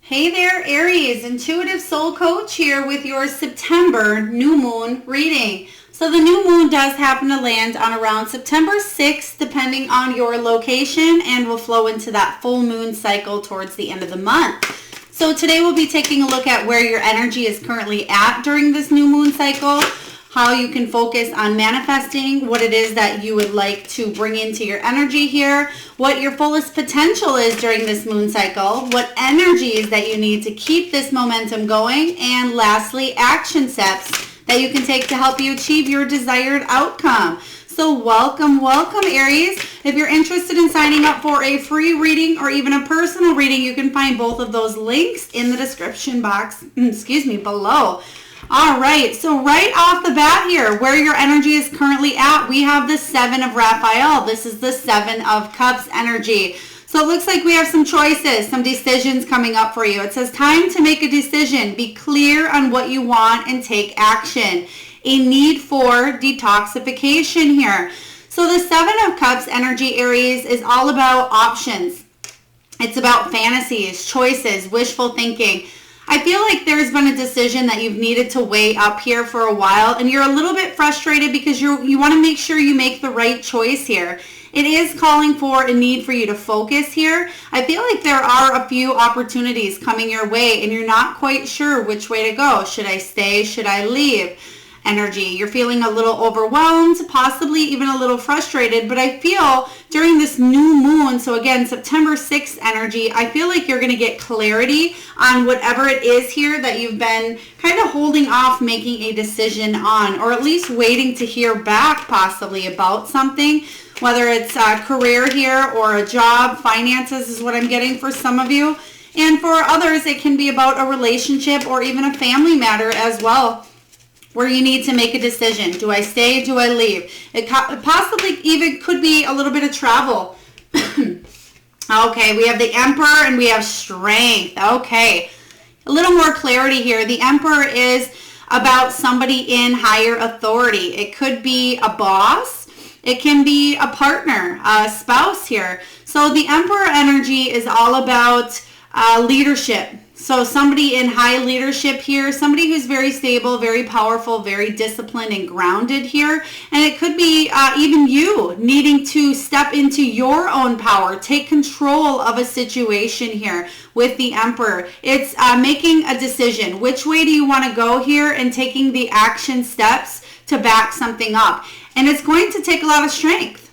Hey there, Aries, Intuitive Soul Coach here with your September new moon reading. So the new moon does happen to land on around September 6th, depending on your location, and will flow into that full moon cycle towards the end of the month. So today we'll be taking a look at where your energy is currently at during this new moon cycle, how you can focus on manifesting what it is that you would like to bring into your energy here, what your fullest potential is during this moon cycle, what energies that you need to keep this momentum going, and lastly, action steps that you can take to help you achieve your desired outcome. So welcome Aries. If you're interested in signing up for a free reading or even a personal reading, you can find both of those links in the description box, below. All right, so right off the bat here, where your energy is currently at, we have the Seven of Raphael. This is the Seven of Cups energy. So it looks like we have some choices, some decisions coming up for you. It says time to make a decision. Be clear on what you want and take action. A need for detoxification here. So the Seven of Cups energy, Aries, is all about options. It's about fantasies, choices, wishful thinking. I feel like there's been a decision that you've needed to weigh up here for a while, and you're a little bit frustrated because you want to make sure you make the right choice here. It is calling for a need for you to focus here. I feel like there are a few opportunities coming your way, and you're not quite sure which way to go. Should I stay? Should I leave? Energy. You're feeling a little overwhelmed, possibly even a little frustrated, but I feel during this new moon, so again, September 6th energy, I feel like you're going to get clarity on whatever it is here that you've been kind of holding off making a decision on, or at least waiting to hear back possibly about something, whether it's a career here or a job. Finances is what I'm getting for some of you, and for others it can be about a relationship or even a family matter as well, where you need to make a decision. Do I stay? Do I leave? It possibly even could be a little bit of travel. Okay, we have the Emperor and we have Strength. Okay, a little more clarity here. The Emperor is about somebody in higher authority. It could be a boss. It can be a partner, a spouse here. So the Emperor energy is all about leadership. So somebody in high leadership here, somebody who's very stable, very powerful, very disciplined and grounded here. And it could be even you needing to step into your own power, take control of a situation here with the Emperor. It's making a decision. Which way do you want to go here, and taking the action steps to back something up. And it's going to take a lot of strength.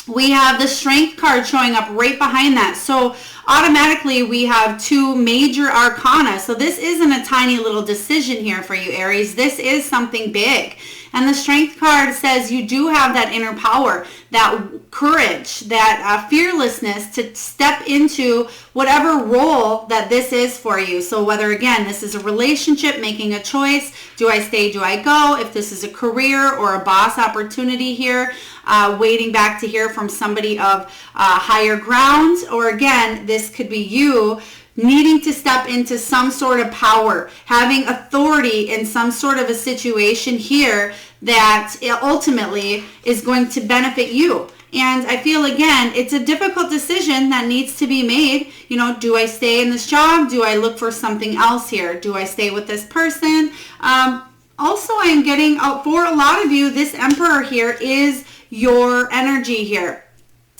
We have the Strength card showing up right behind that. So automatically we have two major arcana. So this isn't a tiny little decision here for you, Aries. This is something big. And the Strength card says you do have that inner power, that courage, that fearlessness to step into whatever role that this is for you. So whether, again, this is a relationship, making a choice, do I stay, do I go? If this is a career or a boss opportunity here, waiting back to hear from somebody of higher ground, or again, this could be you needing to step into some sort of power, having authority in some sort of a situation here that ultimately is going to benefit you. And I feel, again, it's a difficult decision that needs to be made. You know, do I stay in this job? Do I look for something else here? Do I stay with this person? Also, I'm getting, for a lot of you, this Emperor here is your energy here.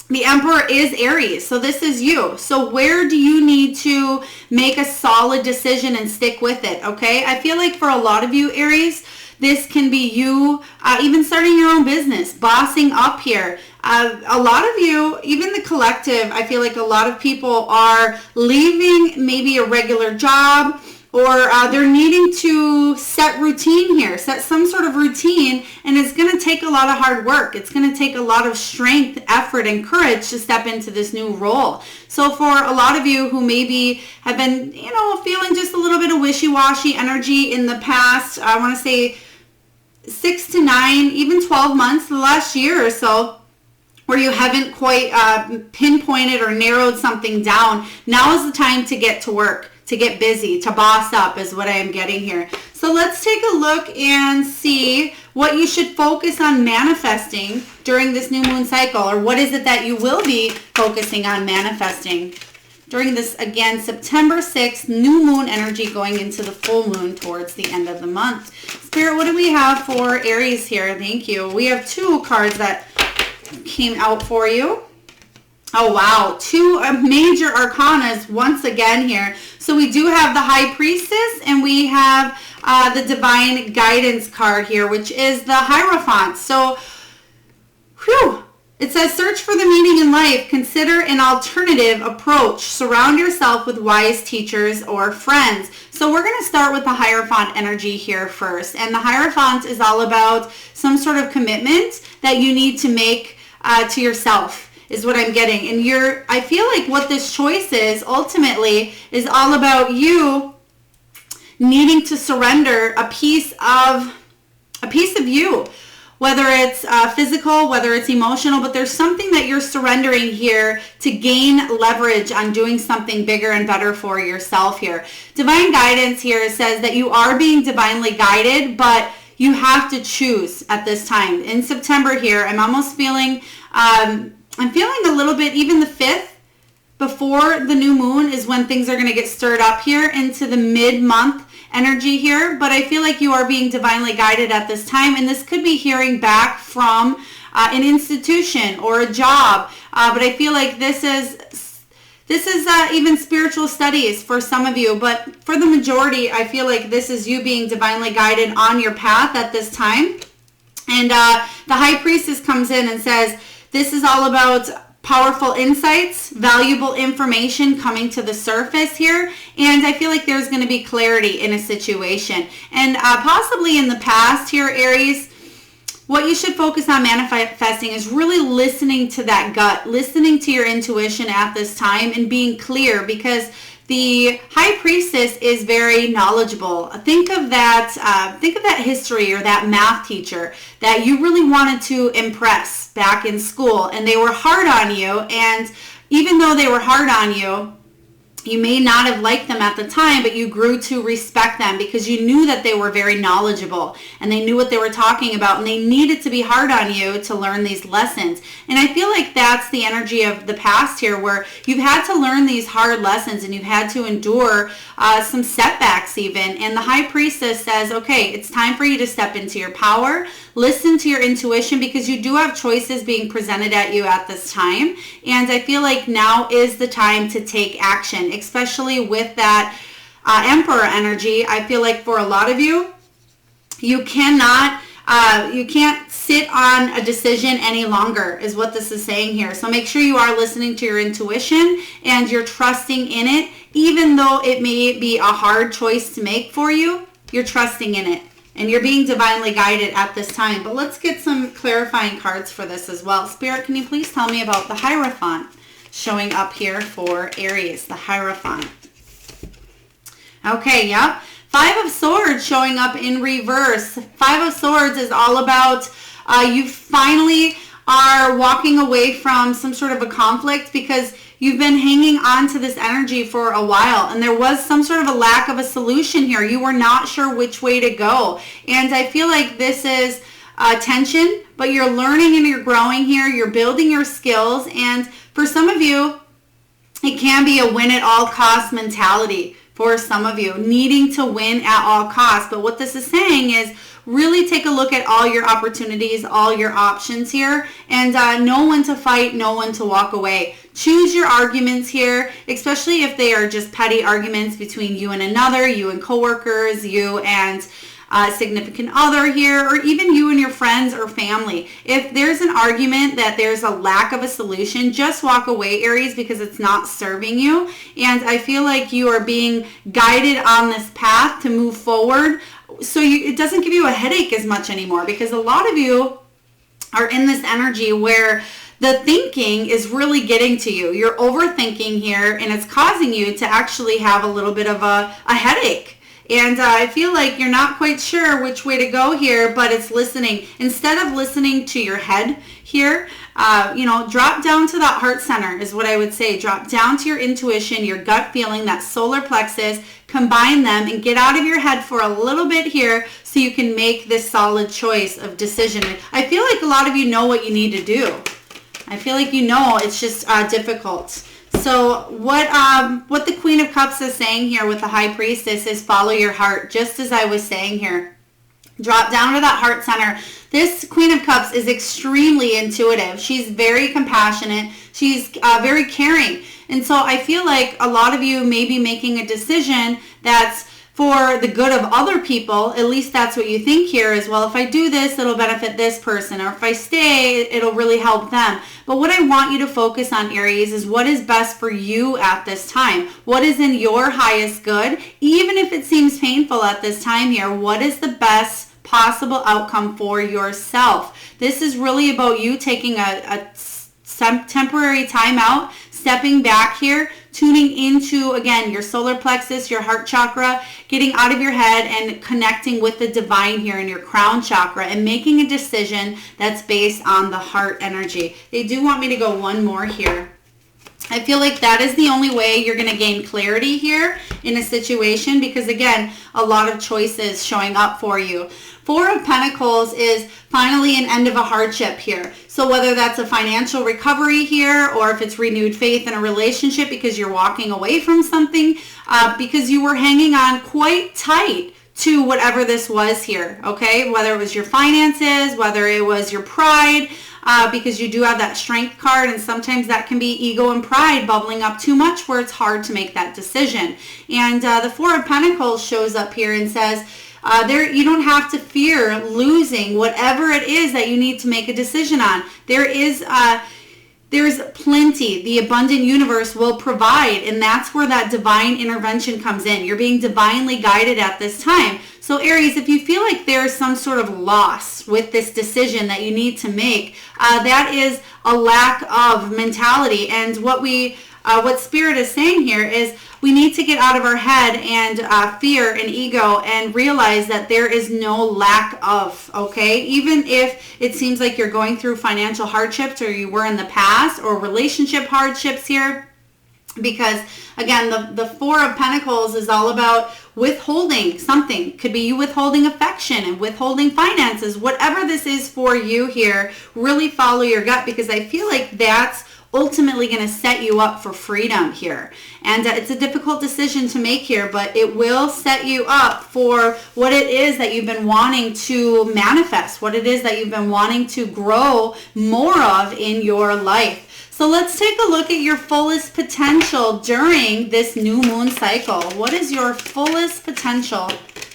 The Emperor is Aries, so this is you. So where do you need to make a solid decision and stick with it, okay? I feel like for a lot of you, Aries, this can be you even starting your own business, bossing up here. A lot of you, even the collective, I feel like a lot of people are leaving maybe a regular job, or they're needing to set routine here, set some sort of routine, and it's going to take a lot of hard work. It's going to take a lot of strength, effort, and courage to step into this new role. So for a lot of you who maybe have been, feeling just a little bit of wishy-washy energy in the past, I want to say 6 to 9, even 12 months, the last year or so, where you haven't quite pinpointed or narrowed something down, now is the time to get to work, to get busy, to boss up is what I am getting here. So let's take a look and see what you should focus on manifesting during this new moon cycle, or what is it that you will be focusing on manifesting. during this, again, September 6th, new moon energy going into the full moon towards the end of the month. Spirit, what do we have for Aries here? Thank you. We have 2 cards that came out for you. Oh, wow. 2 major arcanas once again here. So we do have the High Priestess, and we have the Divine Guidance card here, which is the Hierophant. So, whew. It says, search for the meaning in life. Consider an alternative approach. Surround yourself with wise teachers or friends. So we're going to start with the Hierophant energy here first. And the Hierophant is all about some sort of commitment that you need to make to yourself, is what I'm getting. And I feel like what this choice is ultimately is all about you needing to surrender a piece of you. Whether it's physical, whether it's emotional, but there's something that you're surrendering here to gain leverage on doing something bigger and better for yourself here. Divine guidance here says that you are being divinely guided, but you have to choose at this time. In September here, I'm almost feeling, I'm feeling a little bit, even the 5th, before the new moon is when things are going to get stirred up here into the mid-month energy here, but I feel like you are being divinely guided at this time, and this could be hearing back from an institution or a job, but I feel like this is even spiritual studies for some of you, but for the majority, I feel like this is you being divinely guided on your path at this time. And the High Priestess comes in and says, this is all about powerful insights, valuable information coming to the surface here, and I feel like there's going to be clarity in a situation. And possibly in the past here, Aries, what you should focus on manifesting is really listening to that gut, listening to your intuition at this time, and being clear, because the High Priestess is very knowledgeable. Think of that history or that math teacher that you really wanted to impress back in school, and they were hard on you, and even though they were hard on you, you may not have liked them at the time, but you grew to respect them because you knew that they were very knowledgeable and they knew what they were talking about, and they needed to be hard on you to learn these lessons. And I feel like that's the energy of the past here, where you've had to learn these hard lessons and you've had to endure some setbacks even. And the High Priestess says, okay, it's time for you to step into your power, listen to your intuition, because you do have choices being presented at you at this time. And I feel like now is the time to take action, especially with that Emperor energy. I feel like for a lot of you, you can't sit on a decision any longer, is what this is saying here. So make sure you are listening to your intuition and you're trusting in it, even though it may be a hard choice to make for you. You're trusting in it and you're being divinely guided at this time. But let's get some clarifying cards for this as well. Spirit, can you please tell me about the Hierophant showing up here for Aries, the Hierophant? Okay, yep. 5 of Swords showing up in reverse. 5 of Swords is all about you finally are walking away from some sort of a conflict because you've been hanging on to this energy for a while, and there was some sort of a lack of a solution here. You were not sure which way to go. And I feel like this is tension, but you're learning and you're growing here. You're building your skills. And for some of you, it can be a win at all cost mentality. For some of you, needing to win at all costs. But what this is saying is really take a look at all your opportunities, all your options here, and know when to fight, know when to walk away. Choose your arguments here, especially if they are just petty arguments between you and another, you and coworkers, you and significant other here, or even you and your friends or family. If there's an argument that there's a lack of a solution, just walk away, Aries, because it's not serving you. And I feel like you are being guided on this path to move forward, so it doesn't give you a headache as much anymore, because a lot of you are in this energy where the thinking is really getting to you. You're overthinking here, and it's causing you to actually have a little bit of a headache. And I feel like you're not quite sure which way to go here, but it's listening. Instead of listening to your head here, drop down to that heart center is what I would say. Drop down to your intuition, your gut feeling, that solar plexus, combine them and get out of your head for a little bit here so you can make this solid choice of decision. I feel like a lot of you know what you need to do. I feel like you know, it's just difficult. So what the Queen of Cups is saying here with the High Priestess is follow your heart, just as I was saying here. Drop down to that heart center. This Queen of Cups is extremely intuitive. She's very compassionate. She's very caring. And so I feel like a lot of you may be making a decision that's for the good of other people. At least that's what you think here is, well, if I do this, it'll benefit this person. Or if I stay, it'll really help them. But what I want you to focus on, Aries, is what is best for you at this time. What is in your highest good? Even if it seems painful at this time here, what is the best possible outcome for yourself? This is really about you taking a temporary time out, stepping back here, tuning into, again, your solar plexus, your heart chakra, getting out of your head and connecting with the divine here in your crown chakra and making a decision that's based on the heart energy. They do want me to go one more here. I feel like that is the only way you're going to gain clarity here in a situation because, again, a lot of choices showing up for you. Four of Pentacles is finally an end of a hardship here. So whether that's a financial recovery here or if it's renewed faith in a relationship because you're walking away from something because you were hanging on quite tight to whatever this was here, okay? Whether it was your finances, whether it was your pride, because you do have that strength card, and sometimes that can be ego and pride bubbling up too much where it's hard to make that decision. And the Four of Pentacles shows up here and says, you don't have to fear losing whatever it is that you need to make a decision on. There's plenty. The abundant universe will provide, and that's where that divine intervention comes in. You're being divinely guided at this time. So Aries, if you feel like there's some sort of loss with this decision that you need to make, that is a lack of mentality. And what Spirit is saying here is we need to get out of our head and fear and ego and realize that there is no lack of, okay? Even if it seems like you're going through financial hardships or you were in the past or relationship hardships here, because again, the Four of Pentacles is all about withholding something. Could be you withholding affection and withholding finances. Whatever this is for you here, really follow your gut because I feel like that's ultimately going to set you up for freedom here. And it's a difficult decision to make here, but it will set you up for what it is that you've been wanting to manifest, what it is that you've been wanting to grow more of in your life. So let's take a look at your fullest potential during this new moon cycle. What is your fullest potential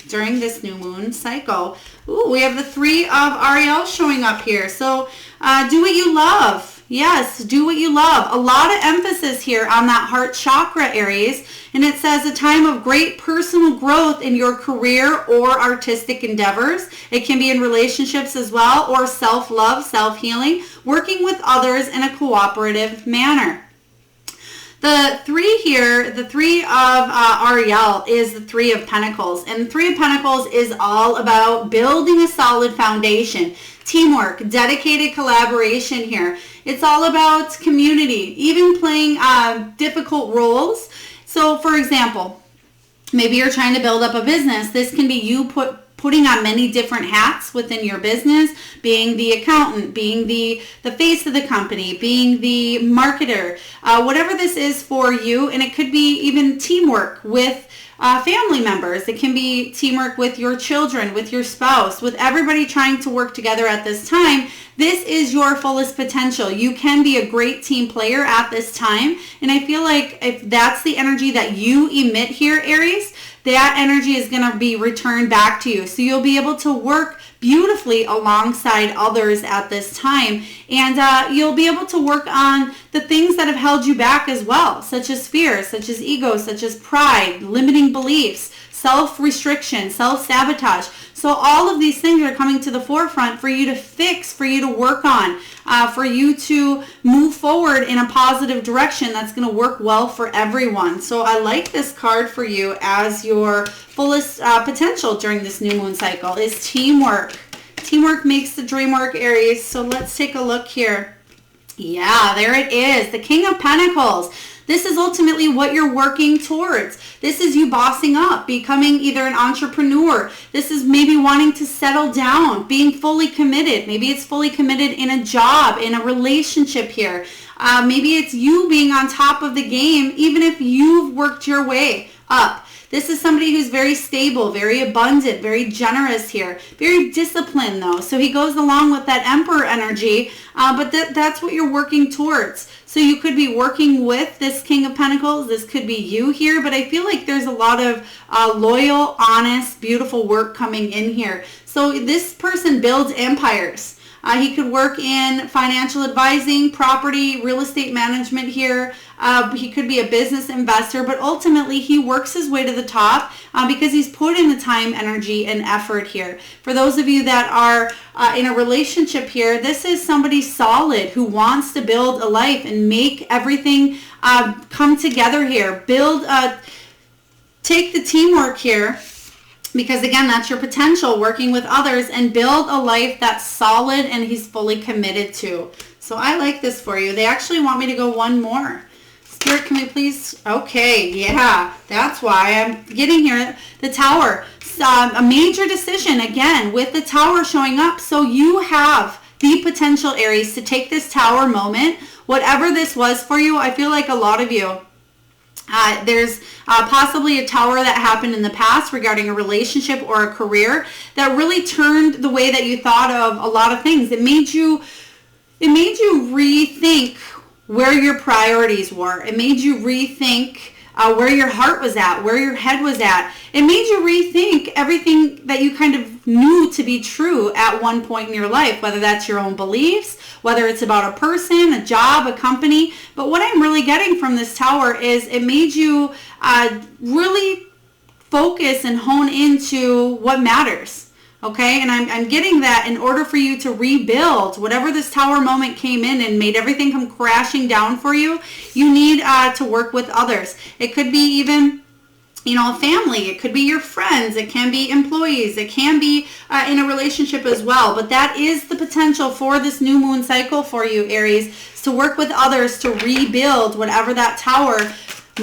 during this new moon cycle? Ooh, we have the Three of Ariel showing up here. So do what you love. Yes, do what you love. A lot of emphasis here on that heart chakra, Aries. And it says a time of great personal growth in your career or artistic endeavors. It can be in relationships as well, or self-love, self-healing, working with others in a cooperative manner. The three here, the Three of Ariel is the Three of Pentacles. And the Three of Pentacles is all about building a solid foundation, teamwork, dedicated collaboration here. It's all about community, even playing difficult roles. So for example, maybe you're trying to build up a business. This can be you putting on many different hats within your business, being the accountant, being the face of the company, being the marketer, whatever this is for you. And it could be even teamwork with family members. It can be teamwork with your children, with your spouse, with everybody trying to work together at this time. This is your fullest potential. You can be a great team player at this time. And I feel like if that's the energy that you emit here, Aries, that energy is going to be returned back to you. So you'll be able to work beautifully alongside others at this time. And you'll be able to work on the things that have held you back as well, such as fear, such as ego, such as pride, limiting beliefs, self-restriction, self-sabotage. So all of these things are coming to the forefront for you to fix, for you to work on, for you to move forward in a positive direction that's going to work well for everyone. So I like this card for you as your fullest potential during this new moon cycle is teamwork. Teamwork makes the dream work, Aries. So let's take a look here. Yeah, there it is. The King of Pentacles. This is ultimately what you're working towards. This is you bossing up, becoming either an entrepreneur. This is maybe wanting to settle down, being fully committed. Maybe it's fully committed in a job, in a relationship here. Maybe it's you being on top of the game, even if you've worked your way up. This is somebody who's very stable, very abundant, very generous here, very disciplined though. So he goes along with that Emperor energy, but that's what you're working towards. So you could be working with this King of Pentacles. This could be you here, but I feel like there's a lot of loyal, honest, beautiful work coming in here. So this person builds empires. He could work in financial advising, property, real estate management here. He could be a business investor, but ultimately he works his way to the top because he's put in the time, energy, and effort here. For those of you that are in a relationship here, this is somebody solid who wants to build a life and make everything come together here. Take the teamwork here. Because again, that's your potential, working with others and build a life that's solid and he's fully committed to. So I like this for you. They actually want me to go one more. Spirit, can we please? Okay, yeah, that's why I'm getting here. The Tower, a major decision again with the Tower showing up. So you have the potential, Aries, to take this Tower moment, whatever this was for you. I feel like a lot of you, there's possibly a Tower that happened in the past regarding a relationship or a career that really turned the way that you thought of a lot of things. It made you rethink where your priorities were. It made you rethink where your heart was at, where your head was at. It made you rethink everything that you kind of knew to be true at one point in your life, whether that's your own beliefs, whether it's about a person, a job, a company. But what I'm really getting from this Tower is it made you really focus and hone into what matters. Okay, and I'm getting that in order for you to rebuild whatever this Tower moment came in and made everything come crashing down for you, you need to work with others. It could be even, a family. It could be your friends. It can be employees. It can be in a relationship as well. But that is the potential for this new moon cycle for you, Aries, to work with others to rebuild whatever that Tower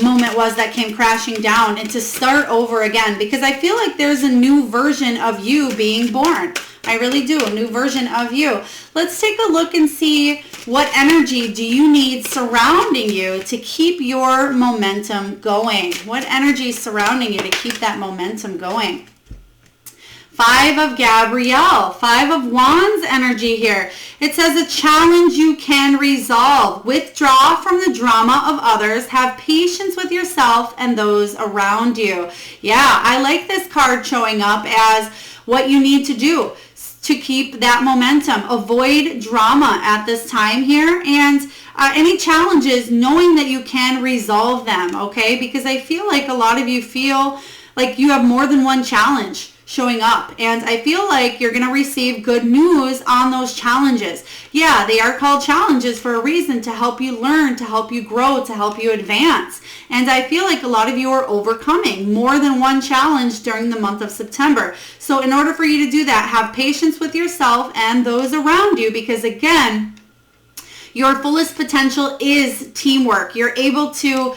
moment was that came crashing down and to start over again, because I feel like there's a new version of you being born. I really do. A new version of you. Let's take a look and see what energy do you need surrounding you to keep your momentum going. What energy is surrounding you to keep that momentum going? Five of Gabrielle, Five of Wands energy here. It says a challenge you can resolve. Withdraw from the drama of others. Have patience with yourself and those around you. Yeah, I like this card showing up as what you need to do to keep that momentum. Avoid drama at this time here, and any challenges, knowing that you can resolve them, okay? Because I feel like a lot of you feel like you have more than one challenge showing up, and I feel like you're going to receive good news on those challenges. Yeah, they are called challenges for a reason, to help you learn, to help you grow, to help you advance. And I feel like a lot of you are overcoming more than one challenge during the month of September. So in order for you to do that, have patience with yourself and those around you, because again, your fullest potential is teamwork. You're able to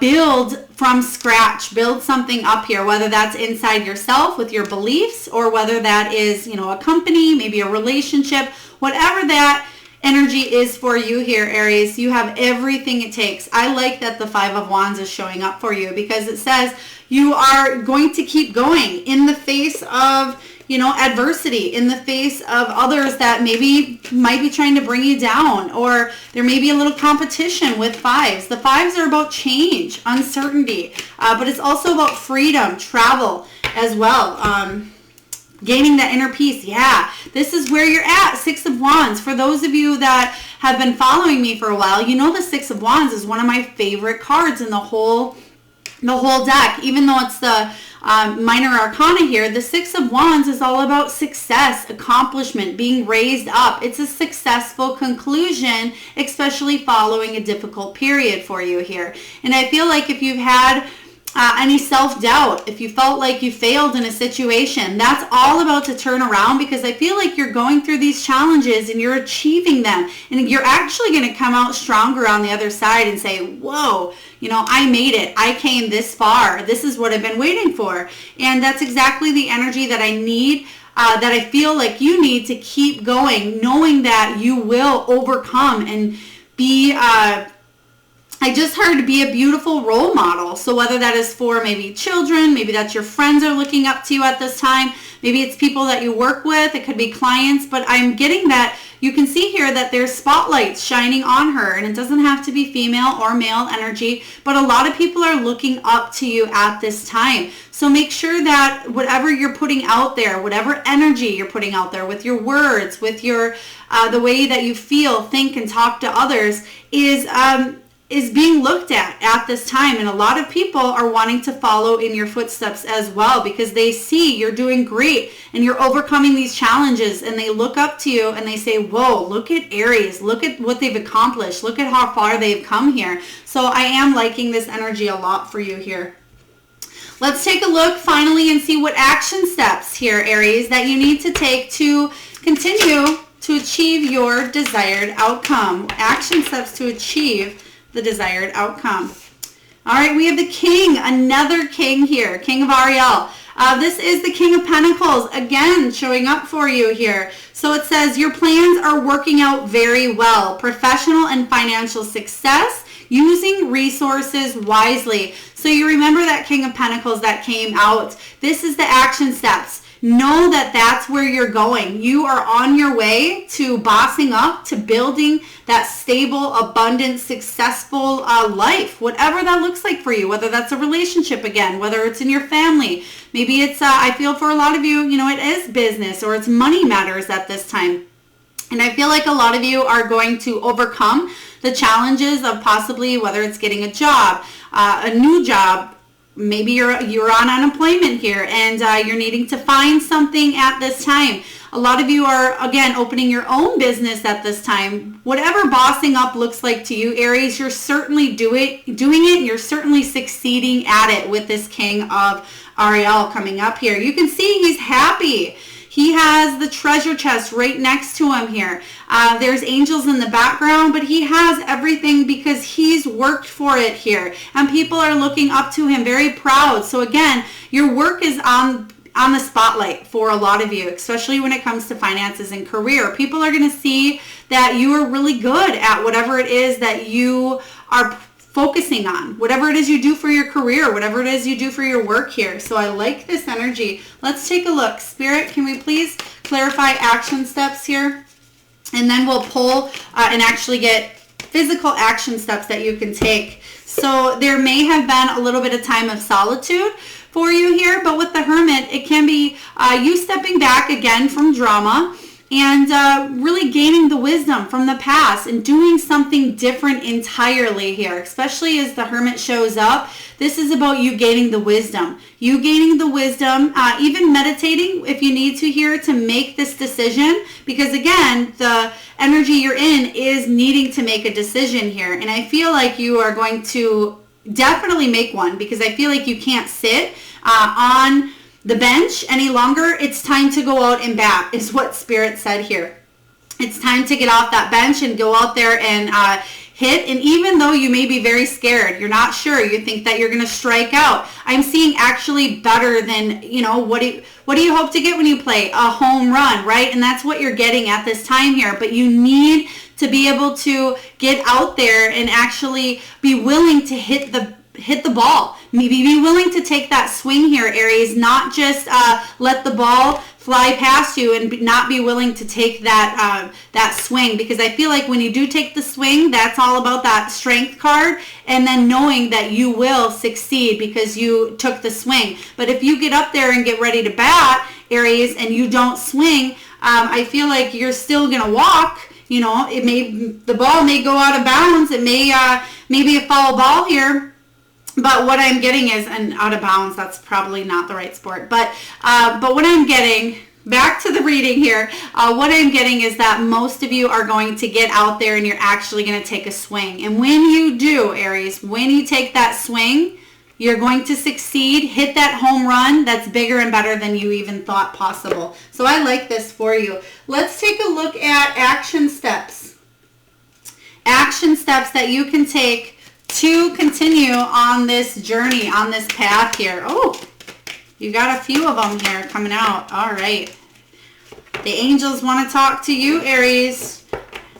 build from scratch, build something up here, whether that's inside yourself with your beliefs, or whether that is, a company, maybe a relationship, whatever that energy is for you here, Aries. You have everything it takes. I like that the Five of Wands is showing up for you, because it says you are going to keep going in the face of adversity, in the face of others that maybe might be trying to bring you down, or there may be a little competition with fives. The fives are about change, uncertainty, but it's also about freedom, travel as well. Gaining that inner peace. Yeah, this is where you're at. Six of Wands. For those of you that have been following me for a while, the Six of Wands is one of my favorite cards in the whole deck. Even though it's the minor arcana here, the Six of Wands is all about success, accomplishment, being raised up. It's a successful conclusion, especially following a difficult period for you here. And I feel like if you've had any self-doubt, if you felt like you failed in a situation, that's all about to turn around, because I feel like you're going through these challenges and you're achieving them, and you're actually going to come out stronger on the other side and say, whoa, you know, I made it. I came this far. This is what I've been waiting for. And that's exactly the energy that I need, that I feel like you need to keep going, knowing that you will overcome and be I just heard to be a beautiful role model. So whether that is for maybe children, maybe that's your friends are looking up to you at this time, maybe it's people that you work with, it could be clients, but I'm getting that you can see here that there's spotlights shining on her, and it doesn't have to be female or male energy, but a lot of people are looking up to you at this time. So make sure that whatever you're putting out there, whatever energy you're putting out there with your words, with your the way that you feel, think, and talk to others is being looked at this time. And a lot of people are wanting to follow in your footsteps as well, because they see you're doing great and you're overcoming these challenges, and they look up to you and they say, whoa, look at Aries, look at what they've accomplished, look at how far they've come here. So I am liking this energy a lot for you here. Let's take a look finally and see what action steps here, Aries, that you need to take to continue to achieve your desired outcome. Action steps to achieve the desired outcome. All right, we have the King, another King here, King of Ariel. This is the King of Pentacles, again, showing up for you here. So it says, your plans are working out very well. Professional and financial success, using resources wisely. So you remember that King of Pentacles that came out. This is the action steps. Know that that's where you're going. You are on your way to bossing up, to building that stable, abundant, successful life, whatever that looks like for you, whether that's a relationship again, whether it's in your family. Maybe it's, I feel for a lot of you, you know, it is business or it's money matters at this time. And I feel like a lot of you are going to overcome the challenges of possibly whether it's getting a job, a new job. Maybe you're on unemployment here and you're needing to find something at this time. A lot of you are, again, opening your own business at this time. Whatever bossing up looks like to you, Aries, you're certainly doing it, and you're certainly succeeding at it with this King of Ariel coming up here. You can see he's happy. He has the treasure chest right next to him here. There's angels in the background, but he has everything because he's worked for it here. And people are looking up to him, very proud. So again, your work is on the spotlight for a lot of you, especially when it comes to finances and career. People are going to see that you are really good at whatever it is that you are focusing on, whatever it is you do for your career, whatever it is you do for your work here. So I like this energy. Let's take a look. Spirit, can we please clarify action steps here? And then we'll pull and actually get physical action steps that you can take. So there may have been a little bit of time of solitude for you here, but with the Hermit, it can be you stepping back again from drama and really gaining the wisdom from the past and doing something different entirely here, especially as the Hermit shows up. This is about you gaining the wisdom. You gaining the wisdom, even meditating if you need to here to make this decision, because again, the energy you're in is needing to make a decision here. And I feel like you are going to definitely make one, because I feel like you can't sit on the bench any longer. It's time to go out and bat, is what Spirit said here. It's time to get off that bench and go out there and hit. And even though you may be very scared, you're not sure, you think that you're going to strike out, I'm seeing actually better than, you know, what do you hope to get when you play? A home run, right? And that's what you're getting at this time here. But you need to be able to get out there and actually be willing to hit the ball. Maybe be willing to take that swing here, Aries, not just let the ball fly past you and not be willing to take that swing, because I feel like when you do take the swing, that's all about that strength card, and then knowing that you will succeed because you took the swing. But if you get up there and get ready to bat, Aries, and you don't swing, I feel like you're still gonna walk. You know, the ball may go out of bounds. It may be a foul ball here. But what I'm getting is, and out of bounds, that's probably not the right sport. But what I'm getting, back to the reading here, what I'm getting is that most of you are going to get out there and you're actually going to take a swing. And when you do, Aries, when you take that swing, You're going to succeed. Hit that home run that's bigger and better than you even thought possible. So I like this for you. Let's take a look at action steps. Action steps that you can take to continue on this journey, on this path here. Oh, you got a few of them here coming out. All right. The angels want to talk to you, Aries.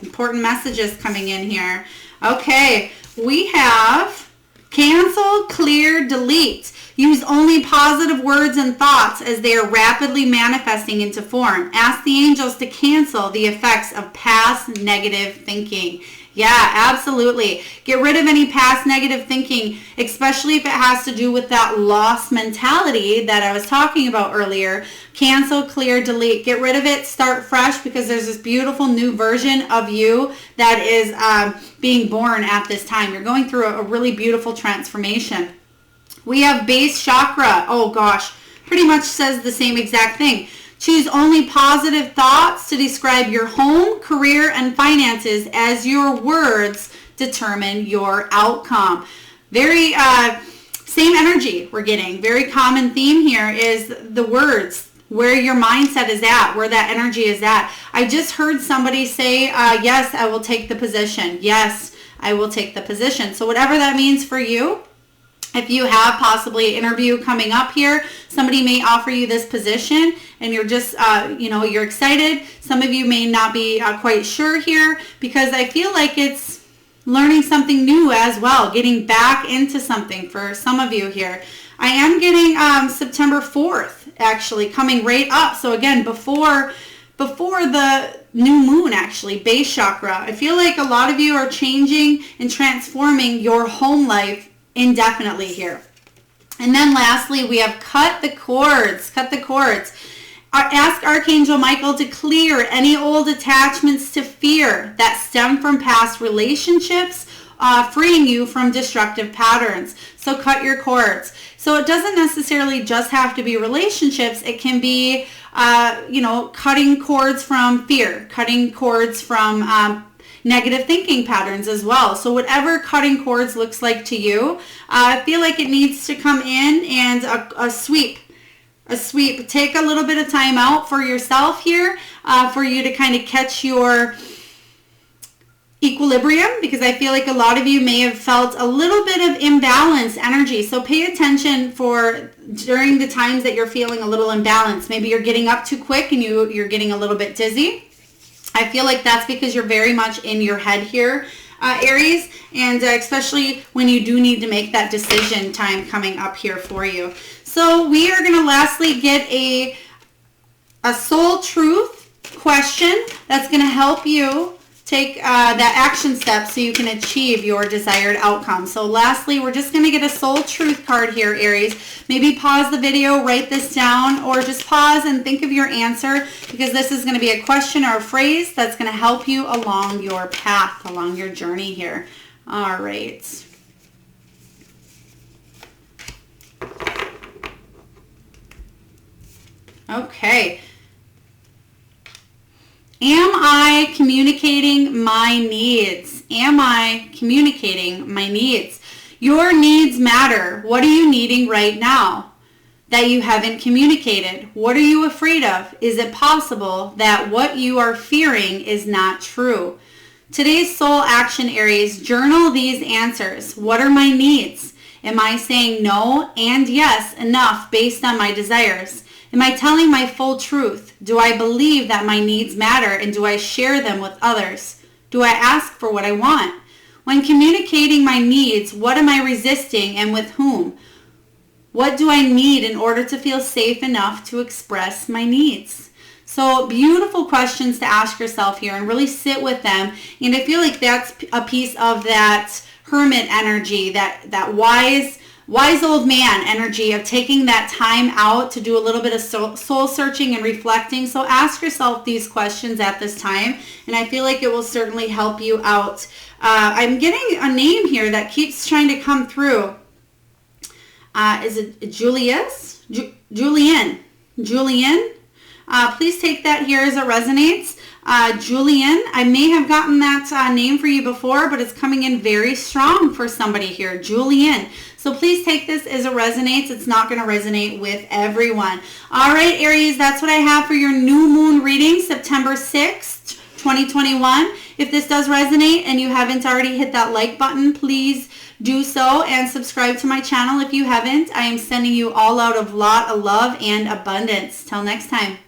Important messages coming in here. Okay, we have cancel, clear, delete. Use only positive words and thoughts as they are rapidly manifesting into form. Ask the angels to cancel the effects of past negative thinking. Yeah, absolutely. Get rid of any past negative thinking, especially if it has to do with that loss mentality that I was talking about earlier. Cancel, clear, delete. Get rid of it. Start fresh, because there's this beautiful new version of you that is being born at this time. You're going through a really beautiful transformation. We have base chakra. Oh gosh, pretty much says the same exact thing. Choose only positive thoughts to describe your home, career, and finances, as your words determine your outcome. Very same energy we're getting. Very common theme here is the words, where your mindset is at, where that energy is at. I just heard somebody say, yes, I will take the position. Yes, I will take the position. So whatever that means for you, if you have possibly an interview coming up here, somebody may offer you this position and you're just, you're excited. Some of you may not be quite sure here, because I feel like it's learning something new as well, getting back into something for some of you here. I am getting September 4th actually coming right up. So again, before the new moon, actually, base chakra. I feel like a lot of you are changing and transforming your home life indefinitely here. And then lastly, we have cut the cords. Cut the cords. Ask Archangel Michael to clear any old attachments to fear that stem from past relationships, freeing you from destructive patterns. So cut your cords. So it doesn't necessarily just have to be relationships. It can be, cutting cords from fear, cutting cords from negative thinking patterns as well. So whatever cutting cords looks like to you, I feel like it needs to come in and a sweep. Take a little bit of time out for yourself here, for you to kind of catch your equilibrium, because I feel like a lot of you may have felt a little bit of imbalanced energy. So pay attention for during the times that you're feeling a little imbalanced. Maybe you're getting up too quick and you're getting a little bit dizzy. I feel like that's because you're very much in your head here, Aries, and especially when you do need to make that decision time coming up here for you. So we are going to lastly get a soul truth question that's going to help you take that action step so you can achieve your desired outcome. So lastly, we're just going to get a soul truth card here, Aries. Maybe pause the video, write this down, or just pause and think of your answer, because this is going to be a question or a phrase that's going to help you along your path, along your journey here. All right. Okay. Am I communicating my needs? Am I communicating my needs? Your needs matter. What are you needing right now that you haven't communicated? What are you afraid of? Is it possible that what you are fearing is not true? Today's soul action, Aries, journal these answers. What are my needs? Am I saying no and yes enough based on my desires? Am I telling my full truth? Do I believe that my needs matter, and do I share them with others? Do I ask for what I want? When communicating my needs, what am I resisting and with whom? What do I need in order to feel safe enough to express my needs? So beautiful questions to ask yourself here and really sit with them. And I feel like that's a piece of that hermit energy, that wise old man energy of taking that time out to do a little bit of soul searching and reflecting. So ask yourself these questions at this time, and I feel like it will certainly help you out. I'm getting a name here that keeps trying to come through. Is it Julian? Please take that here as it resonates. Julian, I may have gotten that name for you before, but it's coming in very strong for somebody here. Julian. So please take this as it resonates. It's not going to resonate with everyone. All right, Aries, that's what I have for your new moon reading, September 6th, 2021. If this does resonate and you haven't already hit that like button, please do so and subscribe to my channel if you haven't. I am sending you all out of lot of love and abundance. Till next time.